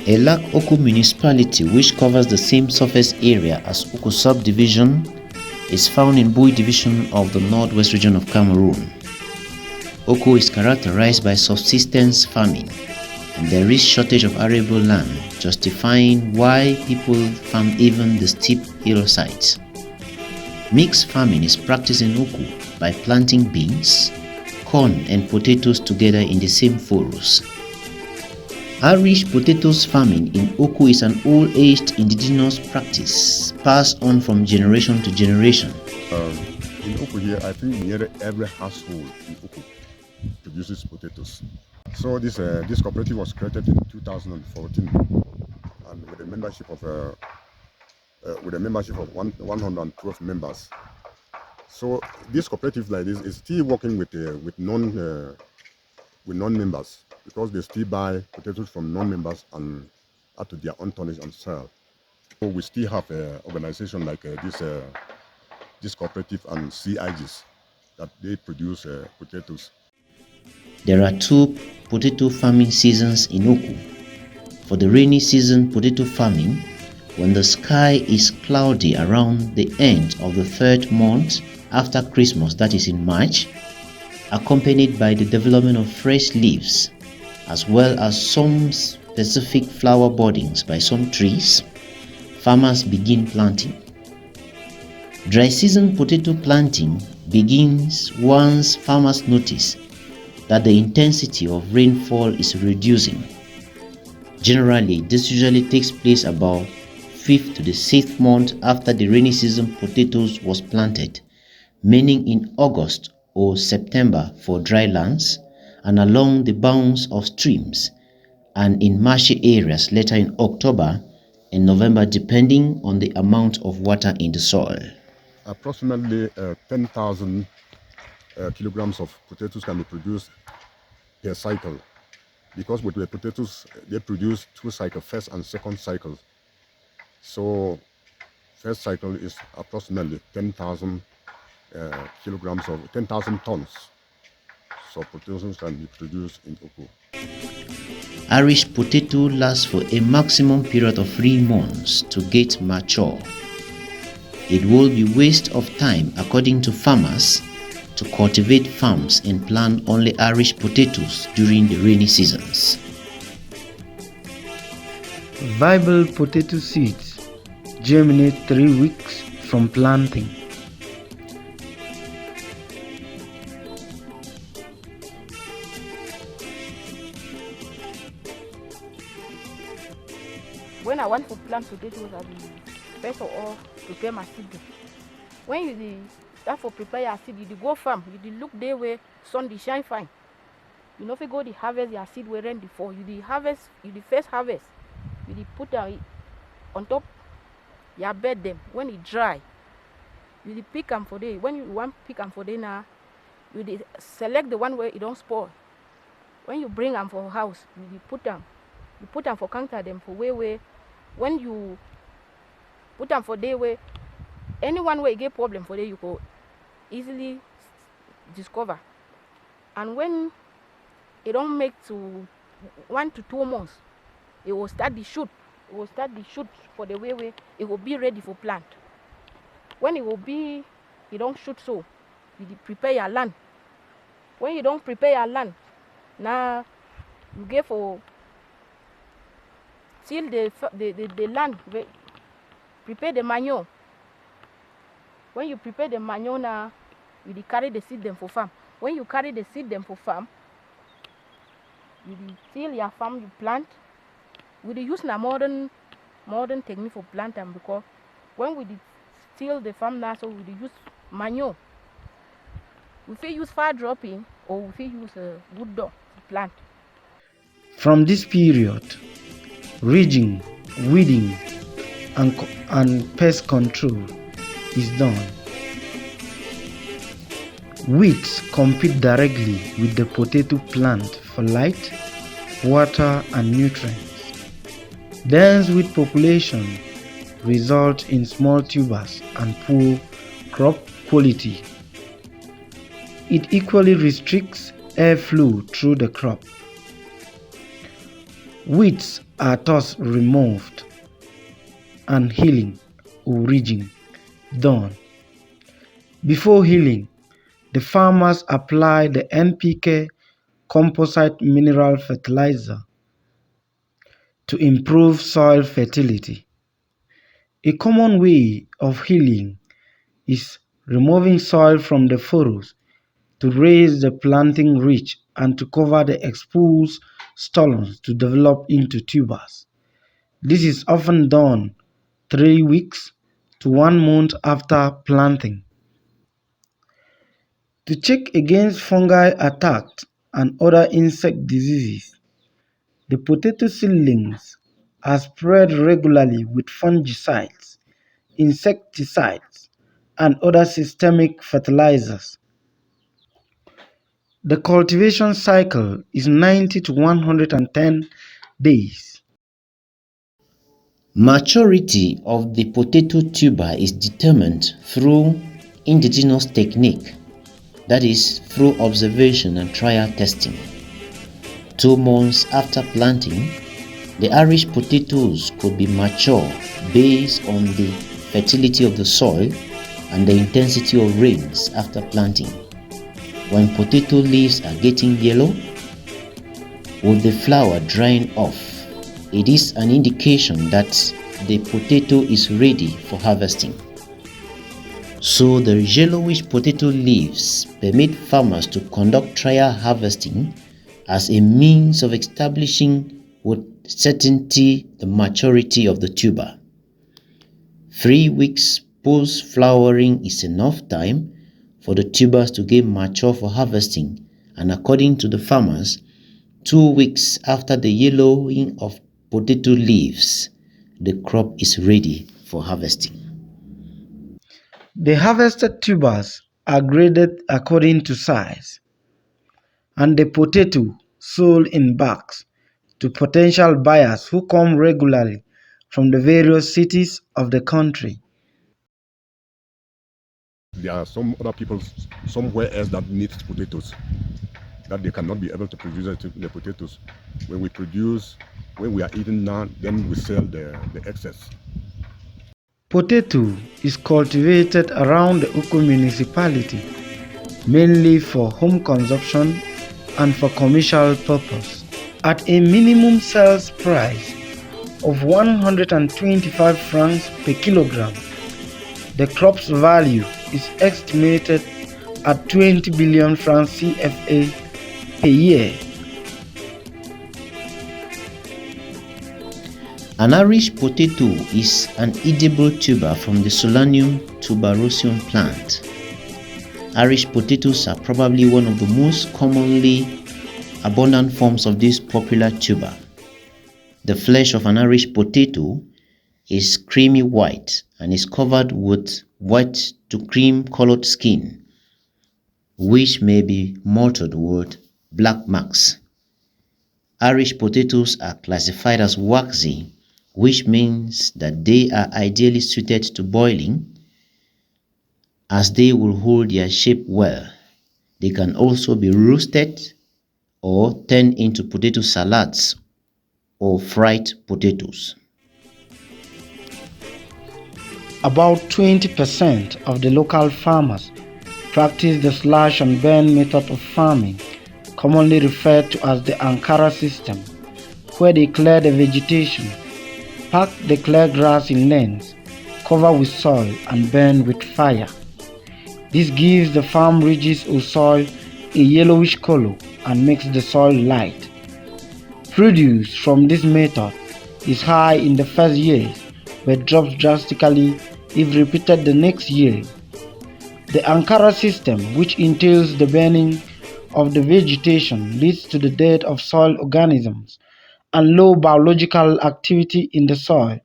A Oku municipality, which covers the same surface area as Oku subdivision, is found in Bui division of the northwest region of Cameroon. Oku is characterized by subsistence farming, and there is shortage of arable land, justifying why people farm even the steep hillsides. Mixed farming is practiced in Oku by planting beans, corn and potatoes together in the same furrows. Irish potatoes farming in Oku is an old-aged indigenous practice passed on from generation to generation. In Oku here, I think nearly every household in Oku produces potatoes. So this cooperative was created in 2014, and with a membership of 112 members. So this cooperative like this is still working with non-members, because they still buy potatoes from non-members and add to their own tonnage and sell. So we still have an organization like this cooperative and CIGs that they produce potatoes. There are two potato farming seasons in Oku. For the rainy season potato farming, when the sky is cloudy around the end of the third month after Christmas, that is in March, accompanied by the development of fresh leaves, as well as some specific flower buddings by some trees, farmers begin planting. Dry season potato planting begins once farmers notice that the intensity of rainfall is reducing. Generally, this usually takes place about 5th to the 6th month after the rainy season potatoes was planted, meaning in August or September for dry lands and along the bounds of streams, and in marshy areas later in October and November, depending on the amount of water in the soil. Approximately 10,000 kilograms of potatoes can be produced per cycle, because with the potatoes they produce two cycles, first and second cycle. So first cycle is approximately 10,000 kilograms of 10,000 tons. So potatoes can be produced in Oku. Irish potato lasts for a maximum period of 3 months to get mature. It will be waste of time, according to farmers, to cultivate farms and plant only Irish potatoes during the rainy seasons. Viable potato seeds germinate 3 weeks from planting. When I want to plant potatoes, I will first of all prepare my seed. When you start for prepare your seed, you go farm, you look there where sun dey shine fine. You know if you go the harvest your seed where rain before, you the first harvest, you the put on top your bed them. When it dry, you the pick them for day. When you want pick them for day now, you the select the one where it don't spoil. When you bring them for house, you put them for counter them for where when you put them for day where anyone where you get problem for day you go easily discover. And when it don't make to 1 to 2 months, it will start the shoot. It will start the shoot for the way it will be ready for plant. When it don't shoot, so you prepare your land. When you don't prepare your land, now you get for till the land, prepare the manure. When you prepare the manure now, you carry the seed them for farm. When you carry the seed them for farm, you till your farm, you plant. We use now modern technique for plant them, because when we till the farm now, so we use manure. We feel use fire dropping or we feel use wood dog to plant. From this period, ridging, weeding, and pest control is done. Weeds compete directly with the potato plant for light, water, and nutrients. Dense weed population result in small tubers and poor crop quality. It equally restricts airflow through the crop. Weeds are thus removed and healing or ridging done. Before healing, the farmers apply the NPK composite mineral fertilizer to improve soil fertility. A common way of healing is removing soil from the furrows to raise the planting ridge and to cover the exposed stolons to develop into tubers. This is often done 3 weeks to 1 month after planting. To check against fungi attacks and other insect diseases, the potato seedlings are sprayed regularly with fungicides, insecticides, and other systemic fertilizers. The cultivation cycle is 90 to 110 days. Maturity of the potato tuber is determined through indigenous technique, that is, through observation and trial testing. 2 months after planting, the Irish potatoes could be mature based on the fertility of the soil and the intensity of rains after planting. When potato leaves are getting yellow, with the flower drying off, it is an indication that the potato is ready for harvesting. So the yellowish potato leaves permit farmers to conduct trial harvesting as a means of establishing with certainty the maturity of the tuber. 3 weeks post-flowering is enough time for the tubers to get mature for harvesting, and according to the farmers, 2 weeks after the yellowing of potato leaves, the crop is ready for harvesting. The harvested tubers are graded according to size, and the potato sold in bags to potential buyers who come regularly from the various cities of the country. There are some other people somewhere else that need potatoes, that they cannot be able to produce the potatoes. When we are eating now, then we sell the excess. Potato is cultivated around the Oku municipality, mainly for home consumption and for commercial purpose. At a minimum sales price of 125 francs per kilogram, the crop's value is estimated at 20 billion francs CFA per year. An Irish potato is an edible tuber from the Solanum tuberosum plant. Irish potatoes are probably one of the most commonly abundant forms of this popular tuber. The flesh of an Irish potato is creamy white and is covered with white to cream colored skin, which may be mottled with black marks. Irish potatoes are classified as waxy, which means that they are ideally suited to boiling as they will hold their shape well. They can also be roasted or turned into potato salads or fried potatoes. About 20% of the local farmers practice the slash and burn method of farming, commonly referred to as the Ankara system, where they clear the vegetation, pack the clear grass in lanes, cover with soil and burn with fire. This gives the farm ridges or soil a yellowish color and makes the soil light. Produce from this method is high in the first years but drops drastically if repeated the next year. The Ankara system, which entails the burning of the vegetation, leads to the death of soil organisms and low biological activity in the soil,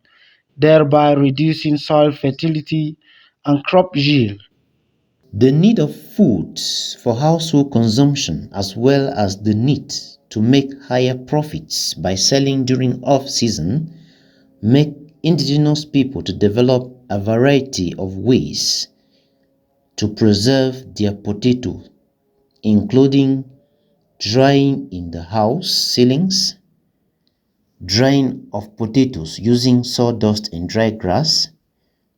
thereby reducing soil fertility and crop yield. The need of food for household consumption, as well as the need to make higher profits by selling during off-season, make indigenous people to develop a variety of ways to preserve their potato, including drying in the house ceilings, drying of potatoes using sawdust and dry grass,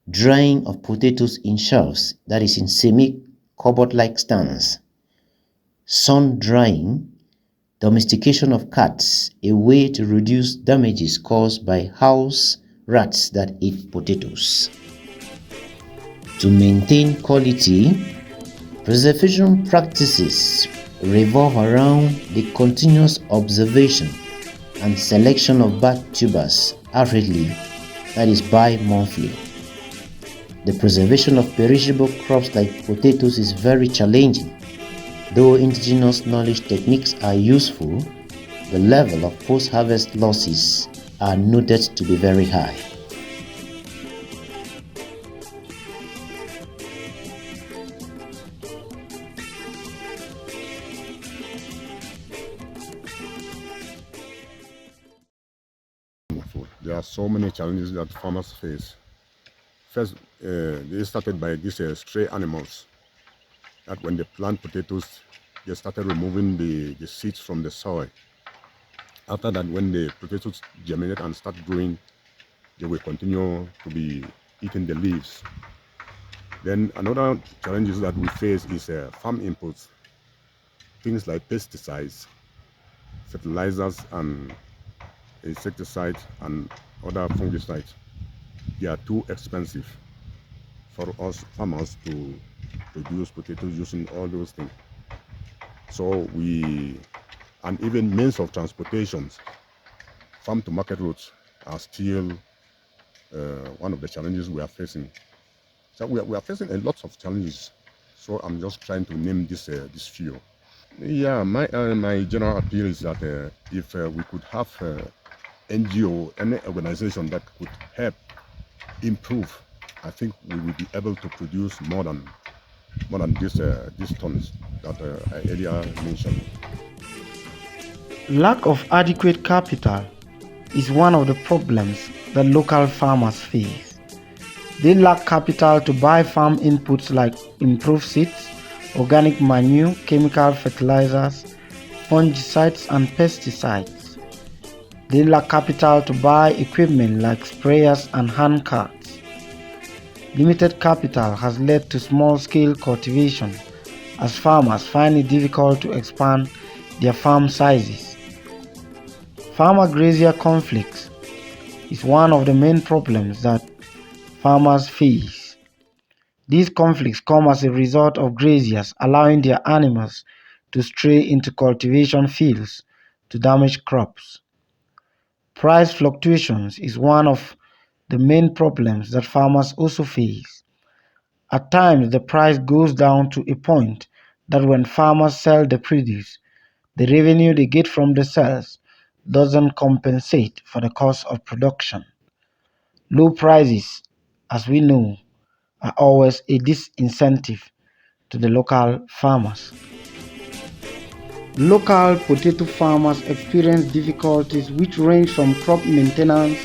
drying of potatoes in shelves, that is in semi-cupboard-like stands, sun drying, domestication of cats, a way to reduce damages caused by house rats that eat potatoes. To maintain quality, preservation practices revolve around the continuous observation and selection of bud tubers accurately, that is bi-monthly. The preservation of perishable crops like potatoes is very challenging. Though indigenous knowledge techniques are useful, the level of post-harvest losses are noted to be very high. There are so many challenges that farmers face. First, they started by these stray animals. That when they plant potatoes, they started removing the seeds from the soil. After that, when the potatoes germinate and start growing, they will continue to be eating the leaves. Then another challenge that we face is farm inputs. Things like pesticides, fertilizers, and insecticides, and other fungicides. They are too expensive for us farmers to produce potatoes using all those things. So and even means of transportation, farm to market routes are still one of the challenges we are facing. So we are facing a lot of challenges. So I'm just trying to name this few. Yeah, my general appeal is that if we could have NGO, any organization that could help improve, I think we will be able to produce more than these tons that I earlier mentioned. Lack of adequate capital is one of the problems that local farmers face. They lack capital to buy farm inputs like improved seeds, organic manure, chemical fertilizers, fungicides, and pesticides. They lack capital to buy equipment like sprayers and hand carts. Limited capital has led to small-scale cultivation as farmers find it difficult to expand their farm sizes. Farmer-grazier conflicts is one of the main problems that farmers face. These conflicts come as a result of graziers allowing their animals to stray into cultivation fields to damage crops. Price fluctuations is one of the main problems that farmers also face. At times, the price goes down to a point that when farmers sell the produce, the revenue they get from the sales doesn't compensate for the cost of production. Low prices, as we know, are always a disincentive to the local farmers. Local potato farmers experience difficulties which range from crop maintenance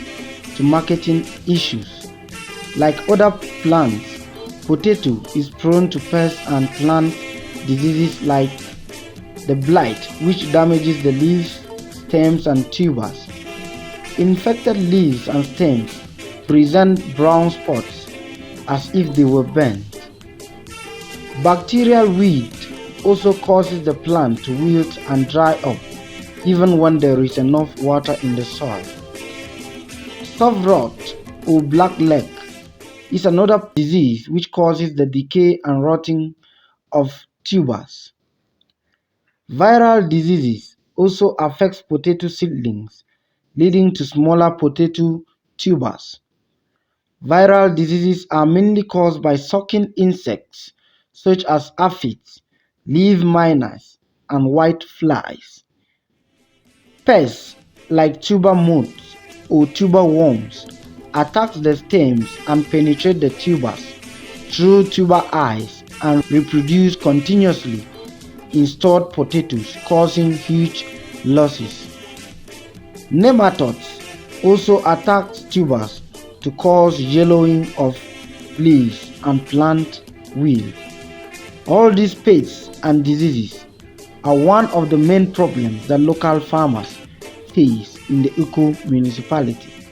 to marketing issues. Like other plants, potato is prone to pests and plant diseases like the blight, which damages the leaves, stems, and tubers. Infected leaves and stems present brown spots as if they were burnt. Bacterial weed also causes the plant to wilt and dry up even when there is enough water in the soil. Soft rot or black leg is another disease which causes the decay and rotting of tubers. Viral diseases also affect potato seedlings, leading to smaller potato tubers. Viral diseases are mainly caused by sucking insects such as aphids, leaf miners, and white flies. Pests like tuber moths or tuber worms attack the stems and penetrate the tubers through tuber eyes and reproduce continuously in stored potatoes, causing huge losses. Nematodes also attack tubers to cause yellowing of leaves and plant wilt. All these pests and diseases are one of the main problems that local farmers face in the Oku municipality.